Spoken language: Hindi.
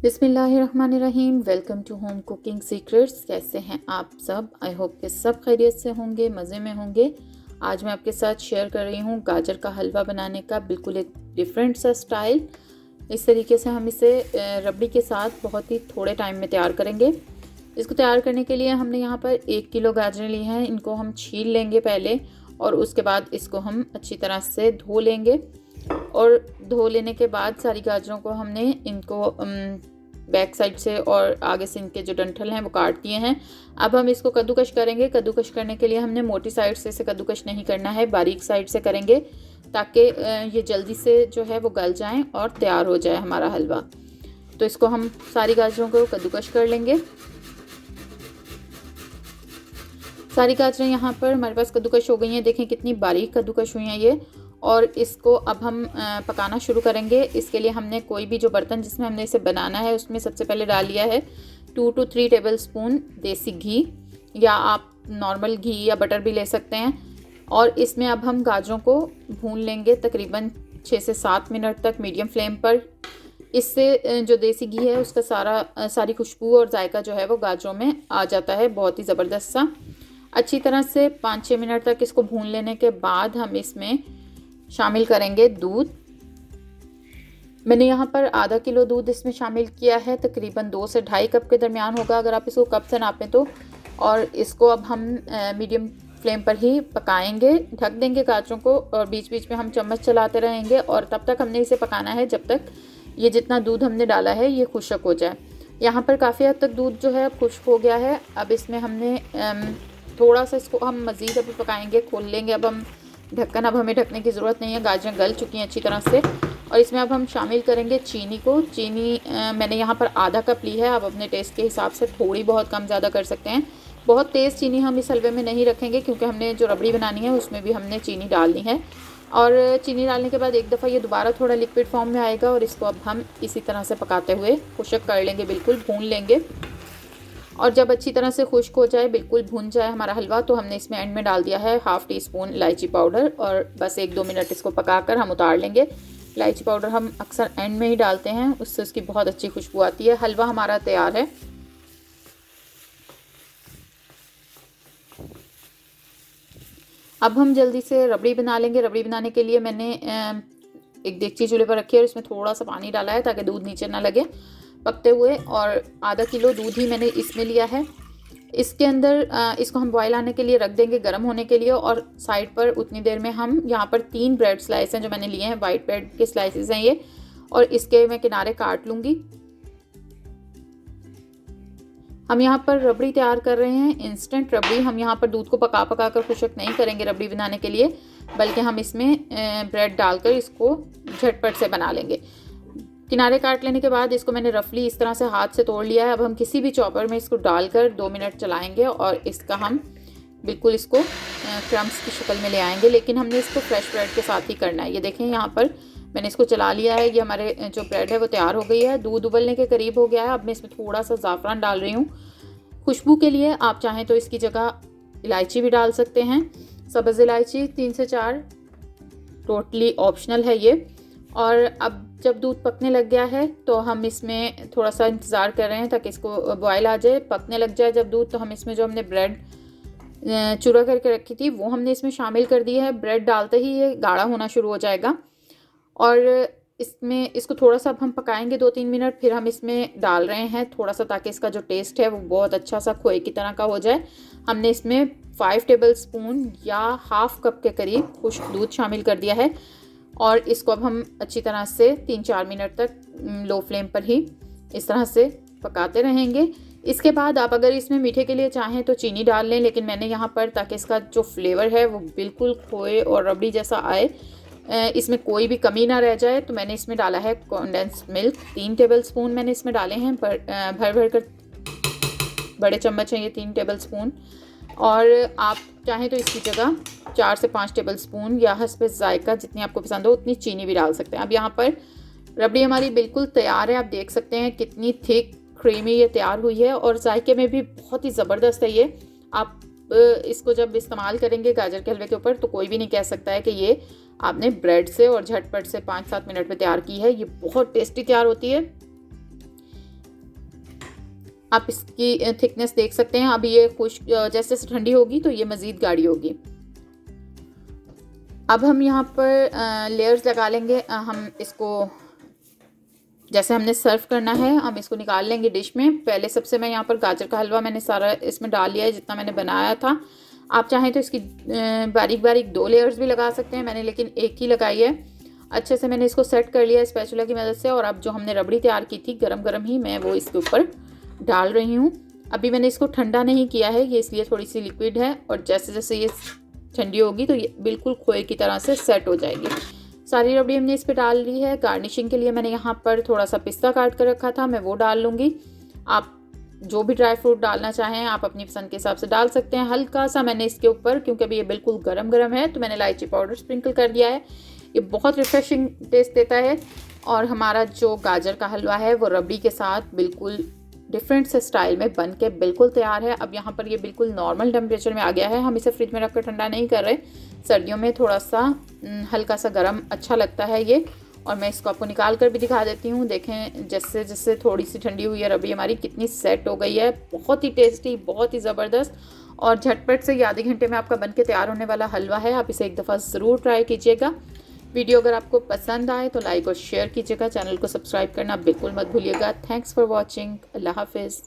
बिस्मिल्लाहिर्रहमानिर्रहीम। Welcome to home cooking secrets. कैसे हैं आप सब? आई होप कि सब खैरियत से होंगे, मज़े में होंगे। आज मैं आपके साथ शेयर कर रही हूँ गाजर का हलवा बनाने का बिल्कुल एक डिफरेंट सा स्टाइल। इस तरीके से हम इसे रबड़ी के साथ बहुत ही थोड़े टाइम में तैयार करेंगे। इसको तैयार करने के लिए हमने यहाँ पर 1 किलो गाजरें ली हैं। इनको हम छील लेंगे पहले और उसके बाद इसको हम अच्छी तरह से धो लेंगे। और धो लेने के बाद सारी गाजरों को हमने इनको बैक साइड से और आगे से इनके जो डंठल हैं वो काट दिए हैं। अब हम इसको कद्दूकश करेंगे। कद्दूकश करने के लिए हमने मोटी साइड से इसे कद्दूकश नहीं करना है, बारीक साइड से करेंगे ताकि ये जल्दी से जो है वो गल जाएं और तैयार हो जाए हमारा हलवा। तो इसको हम सारी गाजरों को कद्दूकश कर लेंगे। सारी गाजरें यहाँ पर हमारे पास कद्दूकश हो गई हैं। देखें कितनी बारीक कद्दूकश हुई हैं ये। और इसको अब हम पकाना शुरू करेंगे। इसके लिए हमने कोई भी जो बर्तन जिसमें हमने इसे बनाना है उसमें सबसे पहले डाल लिया है 2 to 3 टेबल स्पून देसी घी, या आप नॉर्मल घी या बटर भी ले सकते हैं। और इसमें अब हम गाजरों को भून लेंगे तकरीबन 6 से 7 मिनट तक मीडियम फ्लेम पर। इससे जो देसी घी है उसका सारी खुशबू और जायका जो है वो गाजरों में आ जाता है, बहुत ही ज़बरदस्त सा। अच्छी तरह से 5-6 मिनट तक इसको भून लेने के बाद हम इसमें शामिल करेंगे दूध। मैंने यहाँ पर आधा किलो दूध इसमें शामिल किया है, तकरीबन 2 से 2.5 कप के दरमियान होगा अगर आप इसको कप से नापें तो। और इसको अब हम मीडियम फ्लेम पर ही पकाएंगे, ढक देंगे गाजरों को और बीच बीच में हम चम्मच चलाते रहेंगे। और तब तक हमने इसे पकाना है जब तक ये जितना दूध हमने डाला है ये खुश्क हो जाए। यहाँ पर काफ़ी हद तक दूध जो है खुश्क हो गया है। अब इसमें हमने थोड़ा सा इसको हम मज़ीद अभी पकाएंगे, खोल लेंगे अब हम ढक्कन। अब हमें ढकने की ज़रूरत नहीं है, गाजरें गल चुकी हैं अच्छी तरह से। और इसमें अब हम शामिल करेंगे चीनी को। चीनी मैंने यहाँ पर आधा कप ली है। आप अपने टेस्ट के हिसाब से थोड़ी बहुत कम ज़्यादा कर सकते हैं। बहुत तेज़ चीनी हम इस हलवे में नहीं रखेंगे क्योंकि हमने जो रबड़ी बनानी है उसमें भी हमने चीनी डालनी है। और चीनी डालने के बाद एक दफ़ा ये दोबारा थोड़ा लिक्विड फॉर्म में आएगा और इसको अब हम इसी तरह से पकाते हुए खुश्क कर लेंगे, बिल्कुल भून लेंगे। और जब अच्छी तरह से खुश्क हो जाए, बिल्कुल भुन जाए हमारा हलवा, तो हमने इसमें एंड में डाल दिया है 1/2 टीस्पून इलायची पाउडर। और बस 1-2 मिनट इसको पकाकर हम उतार लेंगे। इलायची पाउडर हम अक्सर एंड में ही डालते हैं, उससे उसकी बहुत अच्छी खुशबू आती है। हलवा हमारा तैयार है। अब हम जल्दी से रबड़ी बना लेंगे। रबड़ी बनाने के लिए मैंने एक देगची चूल्हे पर रखी है और इसमें थोड़ा सा पानी डाला है ताकि दूध नीचे ना लगे पकते हुए। और आधा किलो दूध ही मैंने इसमें लिया है। इसके अंदर इसको हम बॉयल आने के लिए रख देंगे, गर्म होने के लिए। और साइड पर उतनी देर में हम यहाँ पर 3 ब्रेड स्लाइस हैं जो मैंने लिए हैं, वाइट ब्रेड के स्लाइसेस हैं ये। और इसके मैं किनारे काट लूँगी। हम यहाँ पर रबड़ी तैयार कर रहे हैं, इंस्टेंट रबड़ी। हम यहाँ पर दूध को पका पका कर खुश्क नहीं करेंगे रबड़ी बनाने के लिए, बल्कि हम इसमें ब्रेड डालकर इसको झटपट से बना लेंगे। किनारे काट लेने के बाद इसको मैंने रफली इस तरह से हाथ से तोड़ लिया है। अब हम किसी भी चॉपर में इसको डालकर 2 मिनट चलाएंगे और इसका हम बिल्कुल इसको क्रम्स की शक्ल में ले आएंगे। लेकिन हमने इसको फ्रेश ब्रेड के साथ ही करना है। ये देखें यहाँ पर मैंने इसको चला लिया है। ये हमारे जो ब्रेड है वो तैयार हो गई है। दूध उबलने के करीब हो गया है। अब मैं इसमें थोड़ा सा ज़ाफ़रान डाल रही हूँ खुशबू के लिए। आप चाहें तो इसकी जगह इलायची भी डाल सकते हैं, सब्ज़ इलायची 3 से 4, टोटली ऑप्शनल है ये। और अब जब दूध पकने लग गया है तो हम इसमें थोड़ा सा इंतज़ार कर रहे हैं ताकि इसको बॉयल आ जाए, पकने लग जाए जब दूध। तो हम इसमें जो हमने ब्रेड चूरा करके रखी थी वो हमने इसमें शामिल कर दी है। ब्रेड डालते ही ये गाढ़ा होना शुरू हो जाएगा। और इसमें इसको थोड़ा सा अब हम पकाएंगे 2-3 मिनट। फिर हम इसमें डाल रहे हैं थोड़ा सा, ताकि इसका जो टेस्ट है वो बहुत अच्छा सा खोए की तरह का हो जाए। हमने इसमें 5 टेबल स्पून या 1/2 कप के करीब खुश्क दूध शामिल कर दिया है। और इसको अब हम अच्छी तरह से 3-4 मिनट तक लो फ्लेम पर ही इस तरह से पकाते रहेंगे। इसके बाद आप अगर इसमें मीठे के लिए चाहें तो चीनी डाल लें, लेकिन मैंने यहाँ पर ताकि इसका जो फ्लेवर है वो बिल्कुल खोए और रबड़ी जैसा आए, इसमें कोई भी कमी ना रह जाए, तो मैंने इसमें डाला है कंडेंस्ड मिल्क। 3 टेबल स्पून मैंने इसमें डाले हैं, भर भर कर बड़े चम्मच हैं ये 3 टेबल स्पून। और आप चाहें तो इसकी जगह 4 से 5 टेबल स्पून या हस्बे जायका जितनी आपको पसंद हो उतनी चीनी भी डाल सकते हैं। अब यहाँ पर रबड़ी हमारी बिल्कुल तैयार है। आप देख सकते हैं कितनी थिक क्रीमी ये तैयार हुई है और जायके में भी बहुत ही ज़बरदस्त है ये। आप इसको जब इस्तेमाल करेंगे गाजर के हलवे के ऊपर तो कोई भी नहीं कह सकता है कि ये आपने ब्रेड से और झटपट से 5-7 मिनट में तैयार की है। ये बहुत टेस्टी तैयार होती है। आप इसकी थिकनेस देख सकते हैं। अब ये खुश्क जैसे जैसे ठंडी होगी तो ये मज़ीद गाढ़ी होगी। अब हम यहाँ पर लेयर्स लगा लेंगे। हम इसको जैसे हमने सर्व करना है हम इसको निकाल लेंगे डिश में। पहले सबसे मैं यहाँ पर गाजर का हलवा मैंने सारा इसमें डाल लिया है जितना मैंने बनाया था। आप चाहें तो इसकी बारीक बारीक 2 लेयर्स भी लगा सकते हैं, मैंने लेकिन एक ही लगाई है। अच्छे से मैंने इसको सेट कर लिया स्पैचुला की मदद से। और अब जो हमने रबड़ी तैयार की थी गरम गरम ही मैं वो इसके ऊपर डाल रही हूँ। अभी मैंने इसको ठंडा नहीं किया है, ये इसलिए थोड़ी सी लिक्विड है, और जैसे जैसे ये ठंडी होगी तो ये बिल्कुल खोए की तरह से सेट हो जाएगी। सारी रबड़ी हमने इस पर डाल ली है। गार्निशिंग के लिए मैंने यहाँ पर थोड़ा सा पिस्ता काट कर रखा था, मैं वो डाल लूँगी। आप जो भी ड्राई फ्रूट डालना चाहें आप अपनी पसंद के हिसाब से डाल सकते हैं। हल्का सा मैंने इसके ऊपर, क्योंकि अभी ये बिल्कुल गरम गरम है, तो मैंने इलायची पाउडर स्प्रिंकल कर दिया है। ये बहुत रिफ्रेशिंग टेस्ट देता है। और हमारा जो गाजर का हलवा है वो रबड़ी के साथ बिल्कुल डिफरेंट से स्टाइल में बन के बिल्कुल तैयार है। अब यहाँ पर ये बिल्कुल नॉर्मल टेम्परेचर में आ गया है। हम इसे फ्रिज में रख कर ठंडा नहीं कर रहे। सर्दियों में थोड़ा सा हल्का सा गर्म अच्छा लगता है ये। और मैं इसको आपको निकाल कर भी दिखा देती हूँ। देखें जैसे जैसे थोड़ी सी ठंडी हुई है रबड़ी हमारी कितनी सेट हो गई है। बहुत ही टेस्टी, बहुत ही ज़बरदस्त और झटपट से ये आधे घंटे में आपका बन के तैयार होने वाला हलवा है। आप इसे एक दफ़ा ज़रूर ट्राई कीजिएगा। वीडियो अगर आपको पसंद आए तो लाइक और शेयर कीजिएगा। चैनल को सब्सक्राइब करना बिल्कुल मत भूलिएगा। Thanks for watching. अल्लाह हाफिज़।